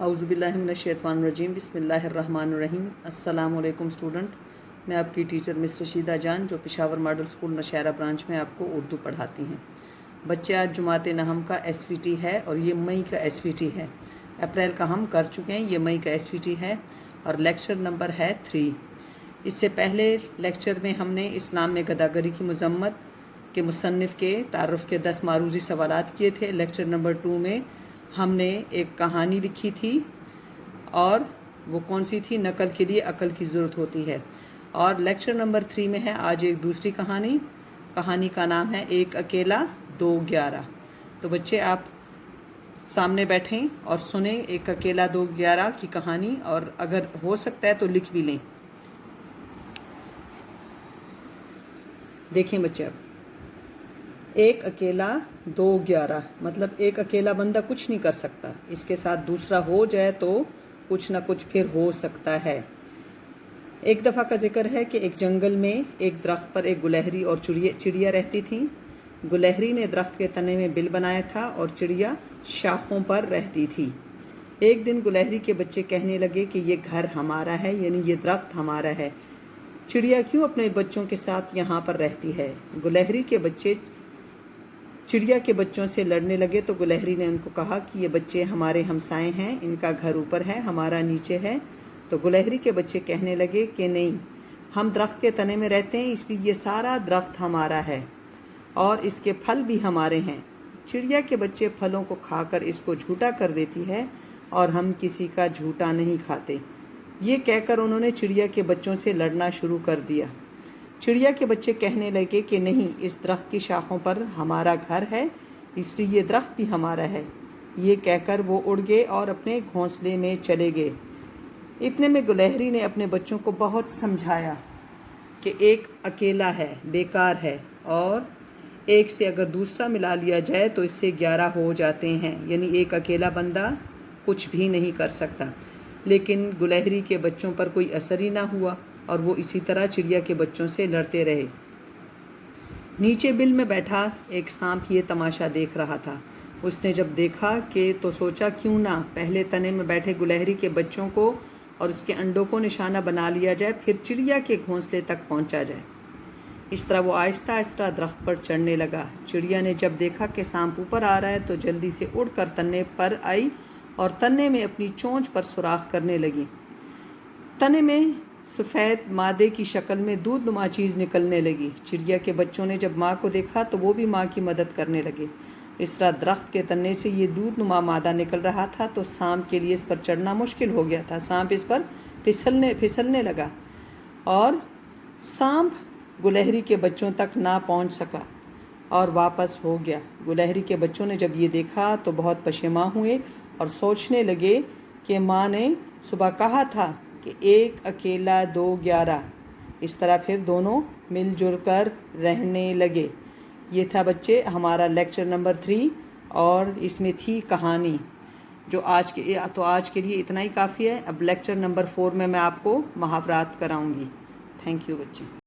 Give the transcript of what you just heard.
औज़ुबिल्लाहिमिनश्शैतानिर्रजीम बिस्मिल्लाहिर्रहमानिर्रहीम। अस्सलाम वालेकुम स्टूडेंट, मैं आपकी टीचर मिस रशीदा जान जो Peshawar model school Nowshera branch में आपको उर्दू पढ़ाती हैं। बच्चे, आज जुमात नहम का एसवीटी है और ये मई का एसवीटी है। अप्रैल का हम कर चुके हैं, ये मई का एसवीटी है और लेक्चर नंबर है 3। इससे पहले लेक्चर में हमने इस्लाम में गदागरी की मजम्मत के मुसन्निफ़ के तारुफ़ के 10 मारूज़ी सवालात किए थे। लेक्चर नंबर 2 में हमने एक कहानी लिखी थी और वो कौन सी थी, नकल के लिए अकल की ज़रूरत होती है। और लेक्चर नंबर 3 में है आज एक दूसरी कहानी का नाम है एक अकेला 211। तो बच्चे, आप सामने बैठें और सुने एक अकेला 211 की कहानी, और अगर हो सकता है तो लिख भी लें। देखें बच्चे, अब एक अकेला 211 मतलब एक अकेला बंदा कुछ नहीं कर सकता, इसके साथ दूसरा हो जाए तो कुछ ना कुछ फिर हो सकता है। एक दफ़ा का जिक्र है कि एक जंगल में एक दरख्त पर एक गुलहरी और चिड़िया रहती थी। गुलहरी ने दरख्त के तने में बिल बनाया था और चिड़िया शाखों पर रहती थी। एक दिन गुलहरी के बच्चे कहने लगे कि ये घर हमारा है, यानी ये दरख्त हमारा है, चिड़िया क्यों अपने बच्चों के साथ यहाँ पर रहती है। गुलहरी के बच्चे चिड़िया के बच्चों से लड़ने लगे तो गुलहरी ने उनको कहा कि ये बच्चे हमारे हमसाए हैं, इनका घर ऊपर है, हमारा नीचे है। तो गुलहरी के बच्चे कहने लगे कि नहीं, हम दरख्त के तने में रहते हैं, इसलिए ये सारा दरख्त हमारा है और इसके फल भी हमारे हैं। चिड़िया के बच्चे फलों को खाकर इसको झूठा कर देती है और हम किसी का झूठा नहीं खाते। ये कहकर उन्होंने चिड़िया के बच्चों से लड़ना शुरू कर दिया। चिड़िया के बच्चे कहने लगे कि नहीं, इस दरख्त की शाखों पर हमारा घर है, इसलिए ये दरख्त भी हमारा है। ये कहकर वो उड़ गए और अपने घोंसले में चले गए। इतने में गुलहरी ने अपने बच्चों को बहुत समझाया कि एक अकेला है, बेकार है, और एक से अगर दूसरा मिला लिया जाए तो इससे 11 हो जाते हैं, यानी एक अकेला बंदा कुछ भी नहीं कर सकता। लेकिन गुलहरी के बच्चों पर कोई असर ही ना हुआ और वो इसी तरह चिड़िया के बच्चों से लड़ते रहे। नीचे बिल में बैठा एक सांप ये तमाशा देख रहा था। उसने जब देखा कि तो सोचा क्यों ना पहले तने में बैठे गुलहरी के बच्चों को और उसके अंडों को निशाना बना लिया जाए, फिर चिड़िया के घोंसले तक पहुंचा जाए। इस तरह वो आहिस्ता आहिस्ता दरख्त पर चढ़ने लगा। चिड़िया ने जब देखा कि सांप ऊपर आ रहा है तो जल्दी से उड़कर तने पर आई और तने में अपनी चोंच पर सुराख करने लगी। तने में सफ़ेद मादे की शक्ल में दूधनुमा चीज़ निकलने लगी। चिड़िया के बच्चों ने जब माँ को देखा तो वो भी माँ की मदद करने लगे। इस तरह दरख्त के तने से ये दूधनुमा मादा निकल रहा था तो सांप के लिए इस पर चढ़ना मुश्किल हो गया था। सांप इस पर फिसलने लगा और सांप गुलहरी के बच्चों तक ना पहुँच सका और वापस हो गया। गुलहरी के बच्चों ने जब ये देखा तो बहुत पशेमा हुए और सोचने लगे कि माँ ने सुबह कहा था कि एक अकेला 211। इस तरह फिर दोनों मिलजुल कर रहने लगे। ये था बच्चे हमारा लेक्चर नंबर 3 और इसमें थी कहानी जो आज के लिए इतना ही काफ़ी है। अब लेक्चर नंबर 4 में मैं आपको मुहावरात कराऊंगी। थैंक यू बच्चे।